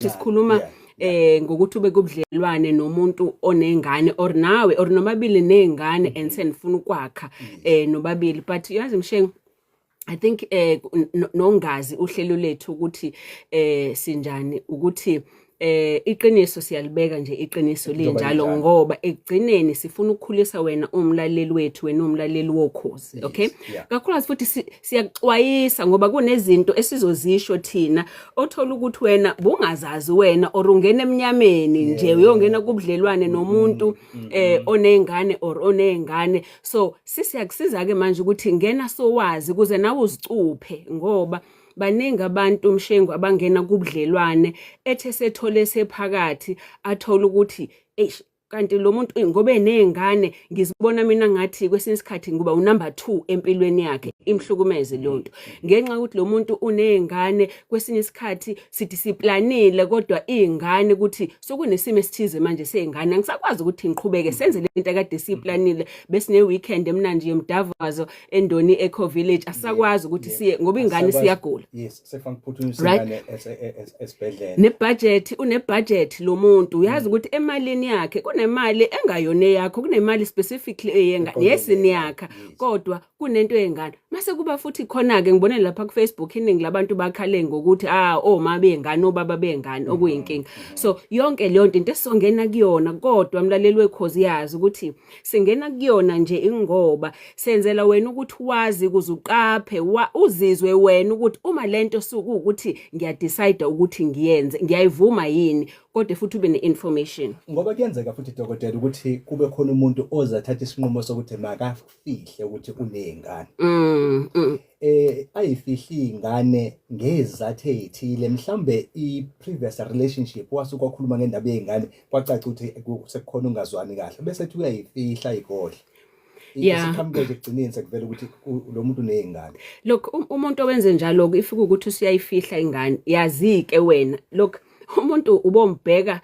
ukuthi sikhuluma ngokuthi ube kubudlelwane nomuntu onengane or nawe or nomabili nengane and senifuna ukwakha nobabili, but yazi Mshengu, I think nongazi uhlelo lethu ukuthi sinjani ukuthi iqiniso siyalibeka nje iqiniso linjalo ngoba ekugcineni sifuna ukukhulisa wena umlaleli wethu, wena umlaleli wokhozi, okay? Kakhulu futhi siyaxwayisa ngoba kunezinto esizozisho thina othola ukuthi wena bungazazi wena or ungena eminyameni nje uyongena kubudlelwane nomuntu onengane or onengane. So sisiyakusiza ke manje ukuthi ngena sowazi kuze nawe uzicuphe ngoba baningi abantu Mshengu abangena kubudlelwane ethe sethole sephakathi athola ukuthi kanti lo muntu ngoba enengane ngizibona mina ngathi kwesinye isikhathi nguba unumber 2 empilweni yakhe imhlukumeze lonto ngenxa ukuthi lo muntu unengane kwesinye isikhathi sithi siplanile kodwa ingane ukuthi sokunesimo esithize manje sengane ngisakwazi ukuthi ngiqhubeke senze lento akade siplanile bese ne weekend emnandi yomdavazo endoni Eco Village asakwazi ukuthi siye ngoba ingane siyagula. Yes, sefana ukuphuthumisa ingane esibhedlela nebudget unebudget lo muntu uyazi ukuthi emalini yakhe kunemali engayone yakho, kunemali specifically eyengane yesini yakha kodwa kunento yengane mase kuba futhi khona ke ngibone lapha ku Facebook iningi labantu bakhale ngokuthi oma bengane obaba bengane okuyinkinga. So yonke leyo nto into esongena kuyona kodwa mlaleli wekhozi yazi ukuthi singena kuyona nje ingoba senzela wena ukuthi wazi kuzuqaphe uzizwe wena ukuthi uma lento suku ukuthi ngiyadecide ukuthi ngiyenze ngiyayivuma yini kodwa futhi ube ne-information ngoba kuyenzeka futhi dokotela ukuthi kube khona umuntu ozathatha isinqumo sokuthi makafihle ukuthi unengane ayifihli ingane ngezathu ezithile mhlambe i-previous relationship wasuka wakhuluma ngendaba yengane kwacaca ukuthi sekukhona ungazwani kahle bese ethi uyayifihla igodla isikhamukele ekugcineni sekuvela ukuthi lo muntu unengane. Look umuntu owenze njalo ifika ukuthi usiyayifihla ingane yazike wena look umuntu ubombheka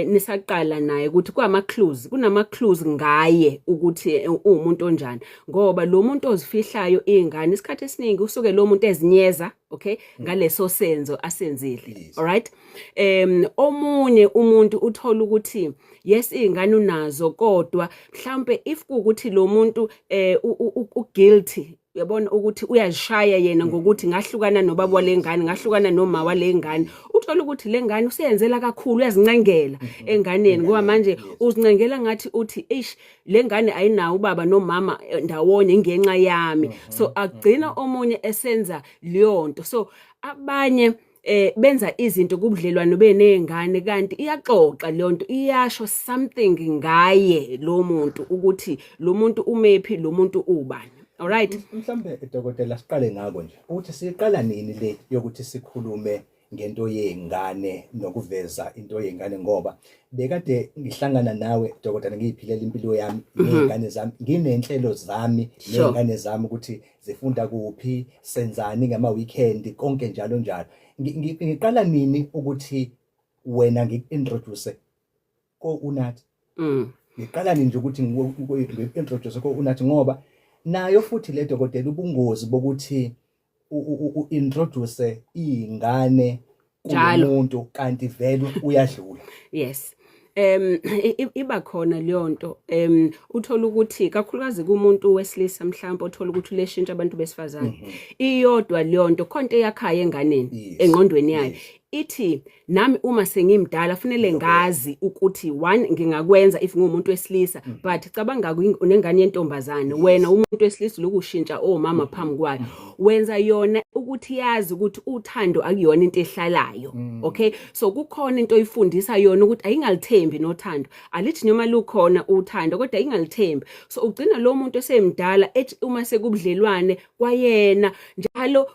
nisaqala naye ukuthi kunama clues ngaye ukuthi umuntu onjani ngoba lo muntu ozifihlayo ingane isikhathi esiningi usuke lo muntu ezinyeza okay ngaleso senzo asenzile. Alright, omunye umuntu uthola ukuthi yes ingane unazo kodwa mhlambe if ukuthi lo muntu guilty uyabona ukuthi uyashaya yena ngokuthi ngahlukana nobaba walengane ngahlukana noma walengane uthola ukuthi lengane usiyenzela kakhulu uyazincengela enganeni ngoba manje uzincengela ngathi uthi lengane ayinawo ubaba nomama ndawonye ngenxa yami. So agcina omunye esenza leyo nto. So abanye benza izinto kubudlelwane benengane kanti iyaxoxa leyo nto iyasho something ngaye lo muntu ukuthi lo muntu umephi lo muntu ubani. Alright, mhlambe dokotela siqale ngako nje ukuthi siqala nini le yokuthi sikhulume ngento yengane nokuveza into yengane ngoba bekade ngihlangana nawe dokotela ngiyiphilela impilo yami nezingane zami nginenhlelo zami nezingane zami ukuthi zifunda kuphi senzani ngama weekend konke njalo njalo. Ngiqala nini ukuthi wena ngiintroduce ko Unathi ngiqala nini nje ukuthi ngiintroduce ko Unathi ngoba nayo futhi le dokotela ubungozi bokuthi introduce ingane kumuntu kanti vele uyadlula. Yes, iba khona leyo nto uthola ukuthi kakhulukazi kumuntu wesilisa mhlawumbe uthola ukuthi leshintsha abantu besifazane iyodwa leyo nto khonto eyakhaya enganeni engqondweni yayo ithi nami uma sengimdala kufanele ngazi ukuthi one ngingakwenza if ngumuntu wesilisa but cabanga unengane yentombazane wena umuntu wesilisa lokushintsha omama phambi kwayo wenza yona ukuthi yazi ukuthi uthando akuyona into ehlalayo. Okay, so kukhona into oyifundisa yona ukuthi ayingalithembi nothando alithi noma lukhona uthando kodwa ayingalithembi. So ugcina lo muntu esemdala ethi uma sekubudlelwane kwayena njalo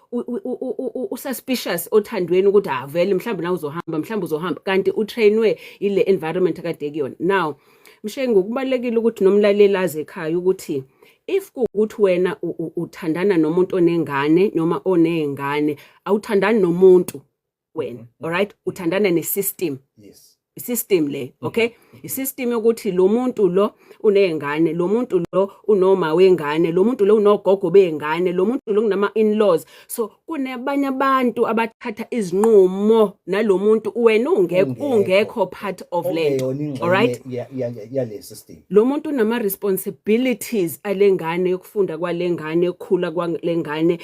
ususpicious othandweni ukuthi vele mhlawumbe na uzohamba kanti utrainwe ile environment akade kuyona. Now Mshengu kubalekile ukuthi nomlaleli aze ekhaya ukuthi if ukuthi wena uthandana nomuntu onengane noma onengane awuthandani nomuntu wena, alright, uthandana nesystem. Yes. system le, okay? I-system yokuthi lo muntu lo uney'ngane, lo muntu lo unoma wengane, lo muntu lo unogogo bey'ngane, lo muntu lo kunama in-laws. So kunabanye abantu abathatha izinqumo nalo muntu wena ungekho part of le nto, all right? Yale system. Lo muntu unama responsibilities alengane, yokufunda kwalengane, yokukhula kwalengane,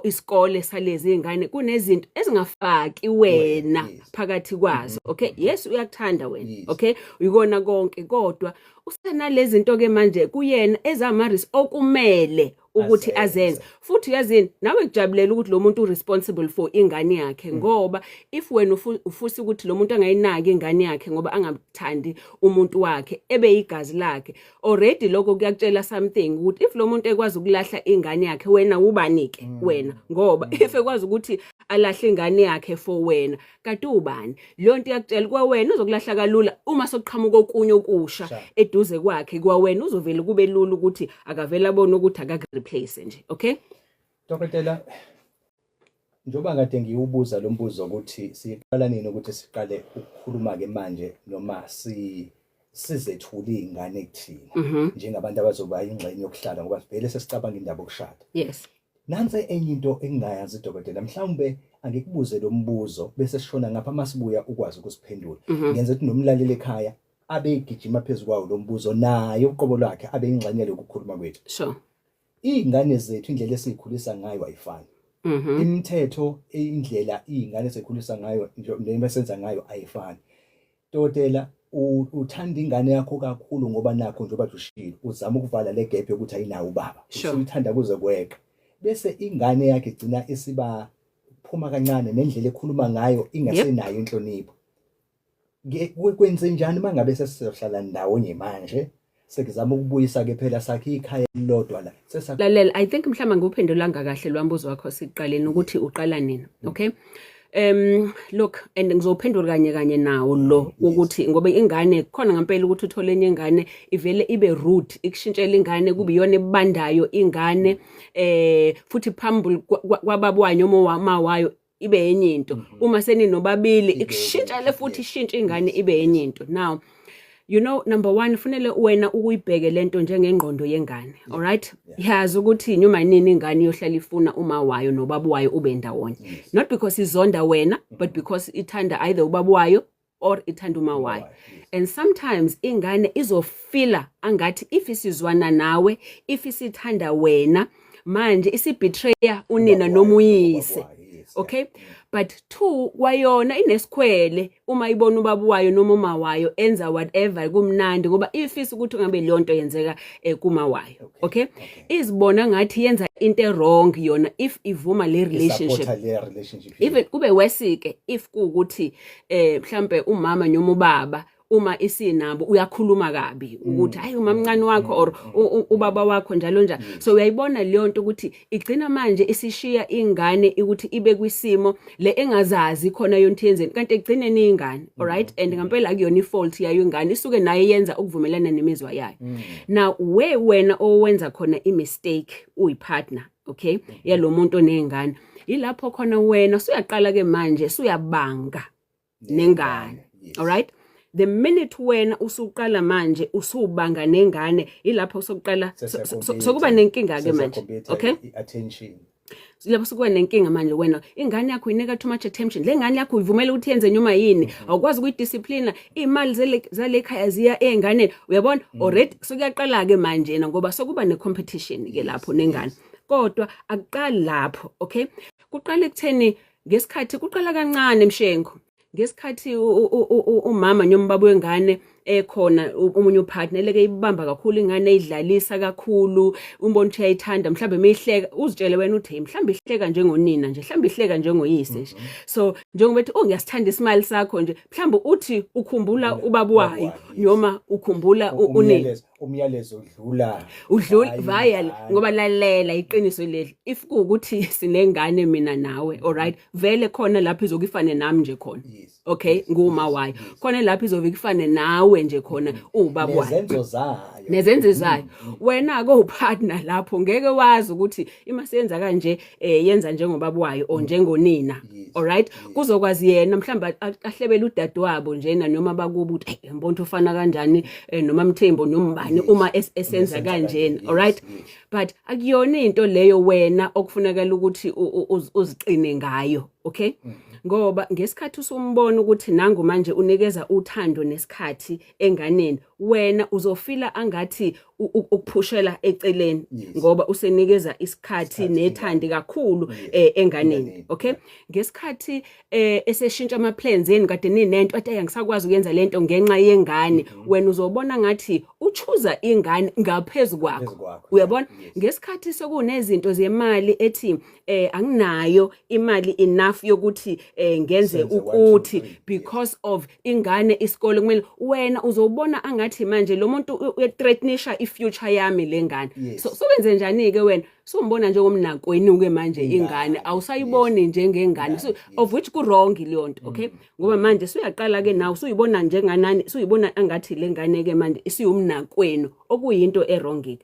isikole salezi ingane, kunezinto ezingafaki wena phakathi kwazo, okay? Yes, uyakuthanda wena, okay? Uyikona konke, kodwa usenalezi zinto ke manje kuyena ezamaris okumele ukuthi azenze. Futhi yazini nawe kujabulela ukuthi lo muntu responsible for ingane yakhe, ngoba if wena ufusi ukuthi lo muntu angayinaki ingane yakhe ngoba angathandi umuntu wakhe ebe igazi lakhe, already lokho kuyakutshela something ukuthi if lo muntu ekwazi ukulahla ingane yakhe, wena ubanike wena, ngoba if ekwazi ukuthi alahle ingane yakhe for wena, kanti ubani leyo nto yakutshela kwa wena uzokulahla kalula uma sokuqhamuka okunye okusha eduze kwakhe, kwa wena uzovela kube lula ukuthi akavela abone ukuthi akareplace nje, okay? Dokotela, njoba kade ngiwubuza lo mbuzo ukuthi siqala nini ukuthi siqale ukukhuluma ke manje noma sizethula izingane kuthina njengabantu abazoba ingxenye yokuhlala ngoba sivele sesicabanga indaba yokushada. Yes. Nansi enye into engingayazi dokotela, mhlawumbe angikubuze lo mbuzo bese sishona ngapha masibuya ukwazi ukusiphendula. Ngenza ukuthi nomlaleli ekhaya abe igijima phezulu kwawo lo mbuzo naye uqobo lwakhe abe ingxenye lokukhuluma kwethu. Sure. Izingane zethu indlela esikhulisa ngayo ayifani. Imithetho indlela izingane esikhulisa ngayo njengoba senza ngayo ayifani. Dokotela, uthanda ingane yakho kakhulu ngoba nakho njengoba ushilo uzama ukuvala le gap yokuthi ayinawo ubaba. Usithanda kuze kweka. Bese ingane yakhe igcina isiba phuma kancane nendlela ekhuluma ngayo ingasenayo inhlonipho. Kwenze njani mangabe sesihlala ndawonye manje sekuzama ukubuyisa ke phela sakhe ikhaya lodwa la lalela? I think mhlawumbe nguphendula ngakahle lwambuzo wakho siqaleni ukuthi uqala nini, okay? Look, and ngizophendula kanye nawo lo ukuthi ngoba ingane khona ngempela ukuthi uthole enye ingane ivele ibe rude, ikushintshela ingane kube iyona ebandayo ingane, futhi phambili kwababwayo noma mawayo ibe enye into. Uma seninobabili ikushintshele futhi ishintshe ingane ibe enye into. Now, you know, number one, kufanele wena ukuyibheke lento njengengqondo yengane, all right? Yazi ukuthi noma nini ingane yohlala ifuna uma wayo nobaba wayo ube ndawonye. Not because izonda wena, but because ithanda either ubaba wayo or ithanda uma wayo. And sometimes ingane izofila angathi if isizwana nawe, if isithanda wena, manje isibetray unina noma uyise. Okay? But two, kwayona inesikhwele uma ibona ubaba wayo noma uma wayo enza whatever kumnandi ngoba ifisa ukuthi ngabe leyo nto yenzeka kuma wayo. Okay? Izibona ngathi yenza into wrong yona if ivuma le relationship. Even kube wesike if kuukuthi mhlambe umama noma ubaba uma isinabo uyakhuluma kabi ukuthi hayi umamncane wakho or ubaba wakho njalo njalo. So uyayibona leyo nto ukuthi igcina manje isishiya ingane ukuthi ibe kwisimo le engazazi khona yonke yenzeni kanti egcine ningane, all right? And ngempela akuyona ifault yayo ingane isuke naye yenza ukuvumelana nemizwa yayo. Now wena owenza khona imistake uyipartner, okay, yalo muntu onengane, ilapho khona wena usuyaqala ke manje usuyabanga nengane, all right? The minute wena usuqala manje usubanga nengane ilapho usokuqala sokuba nenkinga ke manje, okay? Attention. Lapho sokuba nenkinga manje wena ingane yakho inika too much attention. Le ngane yakho ivumela ukuthi yenze noma yini, awukwazi ukuyidiscipline, imali zale ekhaya ziya enganeni, uyabona? Already sokuyaqala ke manje yena ngoba sokuba ne-competition ke lapho nengane. Kodwa akuqali lapho, okay? Kuqala ekutheni ngesikhathi kuqala kancane Mshengo. Ngesikhathi umama noma ubaba wengane ekhona umunye upartner leke ibamba kakhulu ingane idlalisa kakhulu umbona ukuthi uyayithanda mhlambe meyihleka uzitshele wena uthi mhlambe ihleka njengonina nje mhlambe ihleka njengoyise nje. So njengoba ethi ngiyasithanda ismile sakho nje mhlambe uthi ukhumbula ubaba wayo noma ukhumbula unina umyalezo udlula via ngoba lalela iqiniso leli if kuukuthi sinengane mina nawe, all right, vele khona lapho izokufane nami nje khona, okay, nguma wayo khona lapho izokufane nawe nje khona ubaba wayo nezenzo zayo. Wena ake upartner lapho ngeke wazi ukuthi ima senza kanje yenza njengobaba wayo o njengonina, alright kuzokwazi yena mhlawumbe ahlebele udadewabo njena noma bakuba ukuthi yambona ufana kanjani noma Mthembu nombani uma esenza kanjena alright but akuyona into leyo wena okufuneka ukuthi uziqine ngayo okay ngoba ngesikhathi usumbona ukuthi nangu manje unikeza uthando nesikhathi enganeni wena uzofila angathi ukuphushela eceleni ngoba usenikeza isikhathi nethandi kakhulu enganeni okay ngesikhathi eseshintsha ama plans eni kade ninento athi angisakwazi ukuyenza lento ngenxa yengane wena uzobona ngathi uchuza ingane ngaphezulu kwakho uyabona ngesikhathi sokunezinto zemali ethi anginayo imali enough yokuthi ngenze ukuthi because of ingane isikole kumele wena uzobona angathi manje lo muntu uyethreatenisha ifuture yami lengane so wenze njani ke wena sombona njengomnakweni ke manje ingane awusayiboni njengengane so of which ku wrong leyo nto okay ngoba manje suyaqala ke nawe usuyibona njenganani usuyibona angathi lengane ke manje isiyumnakweni okuyinto errong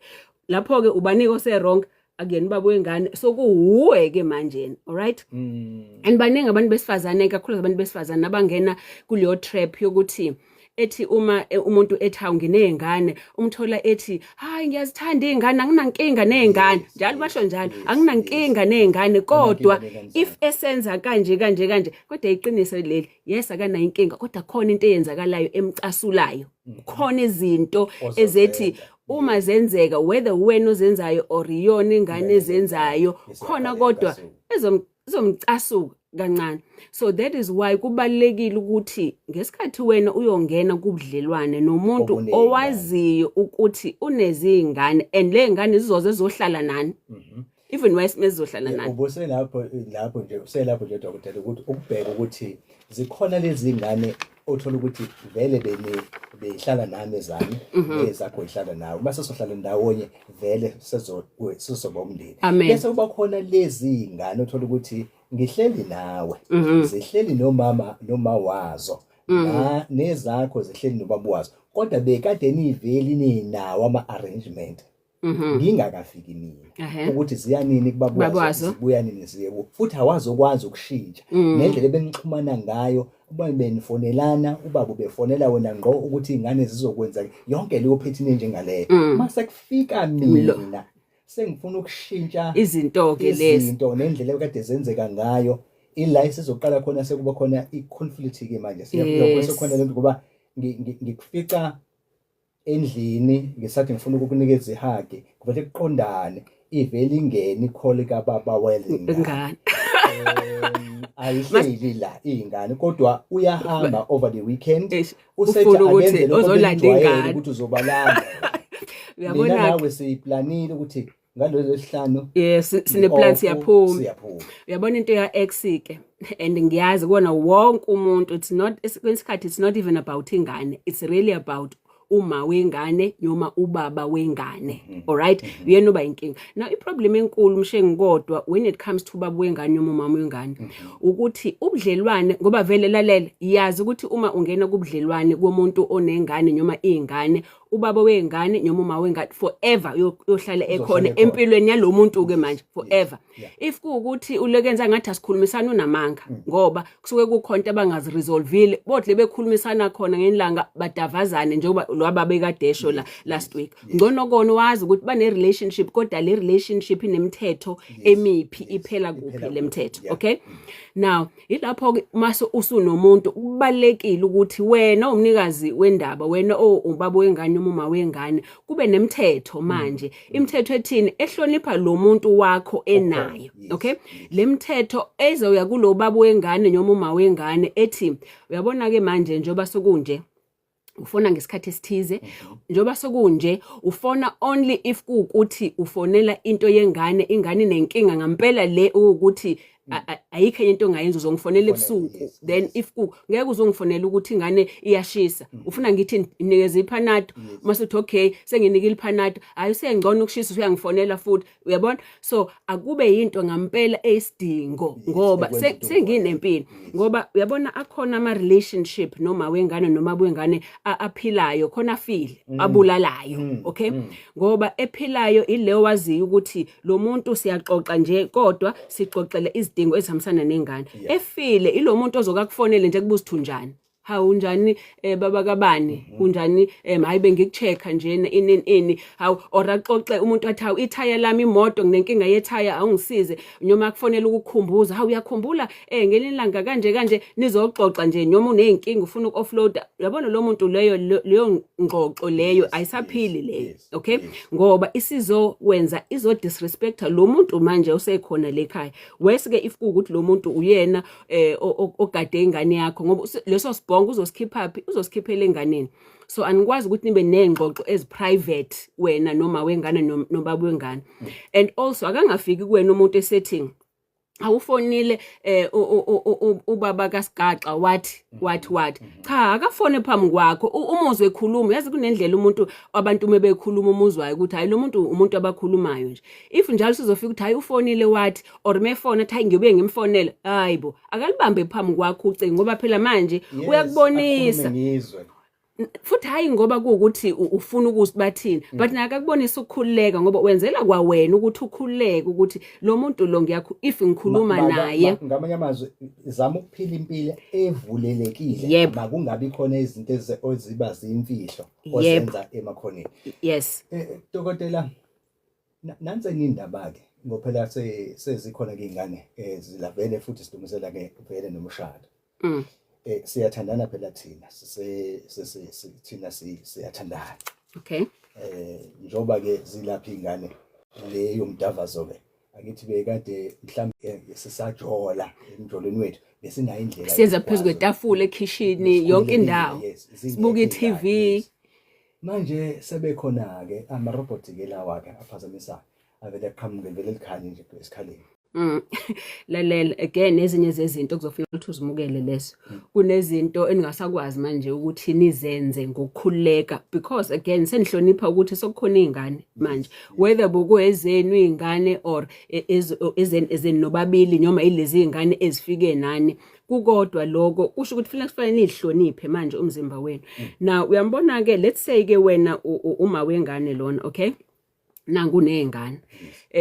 lapho ke ubaniko se wrong again baba wengane sokuhuwe ke manje alright and baningi abantu besifazane kakhulu abantu besifazane abangena kuleyo trap yokuthi ethi uma umuntu ethi awunginezingane umthola ethi hayi ngiyazithanda izingane anginankinga nezingane njalo basho njalo anginankinga nezingane kodwa if esenza kanje kodwa iqiniso leli yes akana inkinga kodwa khona into eyenzakalayo emcasulayo khona izinto ezethi uma zenzeka whether wena ozenzayo or iyona ingane ezenzayo khona kodwa ezomcasuka kancane so that is why kubalekile ukuthi ngesikhathi wena uyongena kubudlelwane nomuntu owaziyo ukuthi unezingane and lengane zizoze zohlala nani even wise mezohlala nani ubuse lapho nje uselapho nje dokotela ukuthi ukubheka ukuthi zikhona lezi ngane othola ukuthi vele behlala nami ezami ezakho ihlala nawe base sohlala ndawonye vele sizoba umndeni bese kuba khona lezi ngane othola ukuthi ngihleli nawe zihleli noma wazo nezakho zihleli nobaba wazo kodwa bekade niveli ninawo ama arrangement ngingakafiki mina ukuthi ziyanini kubaba wazo zibuya nini ziyebo futhi awazokwazi ukushintsha nendlela benixhumana ngayo uba benifonelana ubaba befonela wena ngqo ukuthi ingane zizokwenza yonke leyo pattern njengaleyo mase kufika mina sengifuna ukushintsha izinto ke lezi izinto nendlela ekade zenzeka ngayo ila isizoqala khona sekuba khona iconflict ke manje siyafika bese khona lento ngoba ngikufica endlini ngisathi ngifuna ukukunikeza ihage kufanele kuqondane iveli ingene ikhole kaBaba welingane ayihleli la ingane kodwa uyahamba over the weekend usethi akenze lokho ozolanda ingane ukuthi uzobalanda uyabona nawe siyiplanile ukuthi ngalezo sihlanu yes sine plan siyaphuma uyabona into ya ex ke and ngiyazi kuona wonke umuntu it's not kwesikhathi it's not even about ingane it's really about uma wengane noma ubaba wengane alright uyena oba inkinga now iproblem enkulu mshengi kodwa when it comes to ubaba wengane noma umama wengane ukuthi ubudlelwane ngoba vele lalela yazi ukuthi uma ungena kubudlelwane komuntu onengane noma izingane ubaba wengane noma uma wengane forever yohlala ekhona empilweni yalomuntu ke manje forever if kuukuthi ulekenza ngathi asikhulumisana unamanga ngoba kusuke kukhonto abangaziresolvile bodle bekhulumisana khona ngenilanga badavazane njengoba lwaba bekadesho la last week ngcono kona wazi ukuthi bane relationship kodwa le relationship inemithetho emiphi iphela kuphi lemithetho okay now ilapho mase usunomuntu kubalekile ukuthi wena umnikazi wendaba wena ubaba wengane uma wengane kube nemithetho manje imithetho ethini ehlonipha lo muntu wakho enayo okay lemithetho ezoya kulo baba wengane noma uma wengane ethi uyabona ke manje njoba sokunje ufona ngesikhathi esithize njoba sokunje ufona only if kuukuthi ufonela into yengane ingane nenkinga ngempela le ukuthi ayikho into ongayenza uzongifonela ebusuku then if ngeke uzongifonela ukuthi ingane iyashisa ufuna ngithi inikeze iphanato mase uthi okay senginikile iphanato ayisengcono ukushisa uyangifonela futhi uyabona so akube into ngempela esidingo ngoba senginempilo ngoba uyabona akhona ama relationship noma wengane noma wengane aphilayo khona feel abulalayo okay ngoba ephilayo ile wazi ukuthi lo muntu siyaxoxa nje kodwa sixoxele izidingo ezihambisana nengane efile ilo muntu ozokufonela nje kubuza uthunjani hawu unjani baba kabani unjani hayi bengikuchecka nje ini hawu oraxoxe umuntu athi hawu ithaya lami imoto nginenkinga yethaya awungisize noma akufonela ukukhumbuza hawu uyakhumbula ngelilanga kanje nizoxoxa nje noma unenkinga ufuna uku-offload yabona lo muntu leyo ngxoxo leyo ayisaphili leyo okay ngoba isizowenza disrespecta lo muntu manje usekhona lekhaya wesike if ukuthi lo muntu uyena ogade ingane yakho ngoba leso bonke uzosikhiphela enganeni so anikwazi ukuthi nibe nengxoxo private wena noma wengane nobaba wengane and also akangafiki kuwena umuntu esetting awufonile ubaba kaSigaxa wathi cha akafone phambi kwakho umuzwe ekhuluma yazi kunendlela umuntu abantu mebekhuluma umuzwayo ukuthi hayi lo muntu umuntu abakhulumayo nje if njalo sizofika ukuthi hayi ufonile wathi or mefona athi hayi ngiyobe ngimfonela hayibo akalibambe phambi kwakho ucingo ngoba phela manje uyakubonisa futhi hayi ngoba kuukuthi ufuna ukusibathini but nakakubonisa ukukhuleka ngoba wenzela kwawena ukuthi ukhuleke ukuthi lo muntu lo ngiyakho if ngikhuluma naye ngamanye amazwi zama ukuphila impilo evulelekile makungabi khona izinto eziba zimfihlo osenza emakhoneni yes dokotela nansi indaba ke ngophela sezikhona ke ingane zilavele futhi sidlumisela ke vele nomshado siyathandana phela thina thina siyathandana okay njoba ke zilapha ingane leyo mdavazo ke akithi bekade mhlambe sisajola emjolweni wethu besinayo indlela siyenza phezulu kwetafula ekhishini yonke indawo sibuka iTV manje sebekhona ke ama-robot ke lawa ke aphazamisayo avele aqhamuke vele likhanye nje esikhaleni lalela again ezinye zezinto kuzofika ukuthi uzimukele leso kunezinto eningasakwazi manje ukuthi nizenze ngokukhuleka because again senihlonipha ukuthi sokukhona izingane manje whether bokuwezenu izingane or ezeni nobabili noma ilezi izingane ezifike nani kukodwa lokho kusho ukuthi kufanele nihloniphe manje umzimba wenu now uyambona ke let's say ke wena uma wengane lona okay nangu nezingane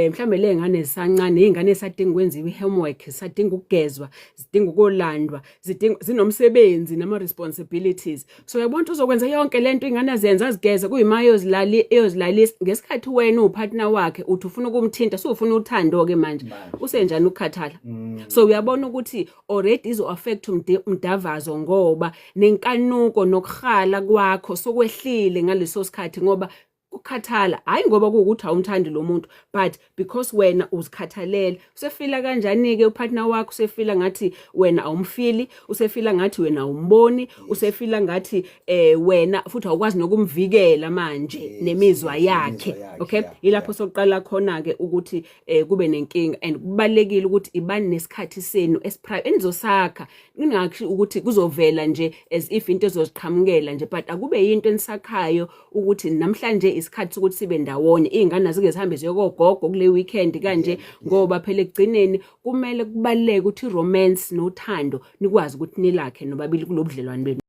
mhlambe lezingane ezisancane izingane esadinga ukwenziwa ihomework sadinga ukugezwa zidinga ukulandwa zinomsebenzi nama responsibilities so uyabona uzokwenza yonke lento ingane zenza azigeze kuyimayo eyozilalisa ngesikhathi wena upartner wakhe uthi ufuna ukumthinta so ufuna uthando ke manje usenjani ukukhathala so uyabona ukuthi already izo affect umdavazo ngoba nenkanuko nokukhala kwakho sokwehlile ngaleso sikhathi ngoba ukhathala hayi ngoba kuukuthi awumthandi lo muntu but because wena uzikhathalele usefila kanjani ke upartner wakho usefila ngathi wena awumfili usefila ngathi wena awumboni usefila ngathi wena futhi awukwazi nokumvikela manje nemizwa yakhe okay ilapho sokuqala khona ke ukuthi kube nenkinga and kubalekile ukuthi ibani nesikhathi senu esiprivate enizosakha ningathi ukuthi kuzovela nje as if into ezoziqhamukela nje but akube yinto enisakhayo ukuthi namhlanje isikhathi sokuthi sibe ndawonye izingane azike zihambe ziyogogogo kule weekend kanje ngoba phela ekugcineni kumele kubaleke ukuthi romance nothando nikwazi ukuthi nilakhe nobabili kulobudlelwano benu